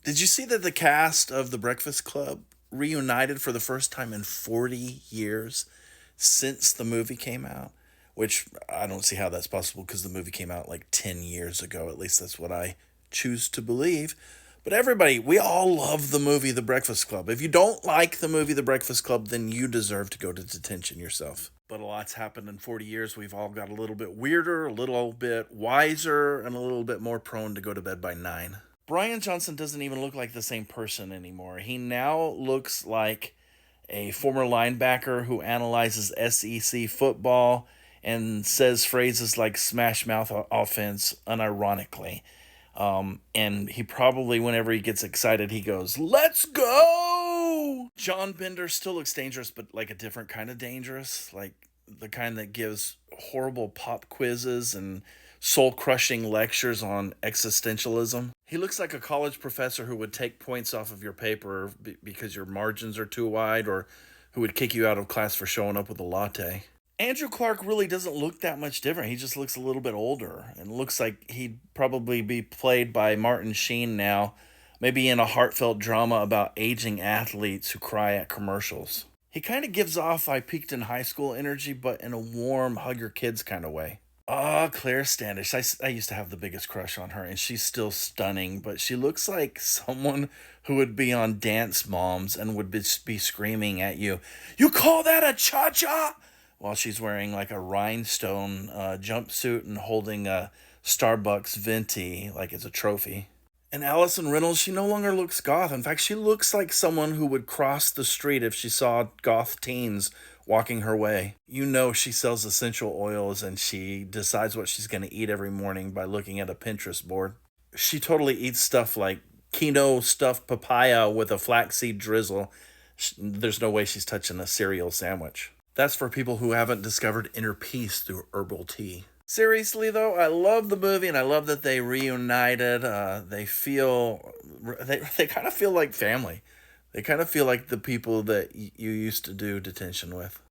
Did you see that the cast of The Breakfast Club reunited for the first time in 40 years since the movie came out? Which I don't see how that's possible because the movie came out like 10 years ago. At least that's what I choose to believe. But everybody, we all love the movie The Breakfast Club. If you don't like the movie The Breakfast Club, then you deserve to go to detention yourself. But a lot's happened in 40 years. We've all got a little bit weirder, a little bit wiser, and a little bit more prone to go to bed by 9. Brian Johnson doesn't even look like the same person anymore. He now looks like a former linebacker who analyzes SEC football and says phrases like smash mouth offense unironically. And he probably, whenever he gets excited, he goes, "Let's go!" John Bender still looks dangerous, but like a different kind of dangerous, like the kind that gives horrible pop quizzes and soul crushing lectures on existentialism. He looks like a college professor who would take points off of your paper because your margins are too wide, or who would kick you out of class for showing up with a latte. Andrew Clark really doesn't look that much different. He just looks a little bit older and looks like he'd probably be played by Martin Sheen now, maybe in a heartfelt drama about aging athletes who cry at commercials. He kind of gives off I peaked in high school energy, but in a warm, hug your kids kind of way. Ah, Claire Standish. I used to have the biggest crush on her, and she's still stunning, but she looks like someone who would be on Dance Moms and would be screaming at you, "You call that a cha cha?" While she's wearing like a rhinestone jumpsuit and holding a Starbucks venti like it's a trophy. And Allison Reynolds, she no longer looks goth. In fact, she looks like someone who would cross the street if she saw goth teens walking her way. You know she sells essential oils and she decides what she's going to eat every morning by looking at a Pinterest board. She totally eats stuff like quino stuffed papaya with a flaxseed drizzle. There's no way she's touching a cereal sandwich. That's for people who haven't discovered inner peace through herbal tea. Seriously though, I love the movie and I love that they reunited. They kind of feel like family. They kind of feel like the people that you used to do detention with.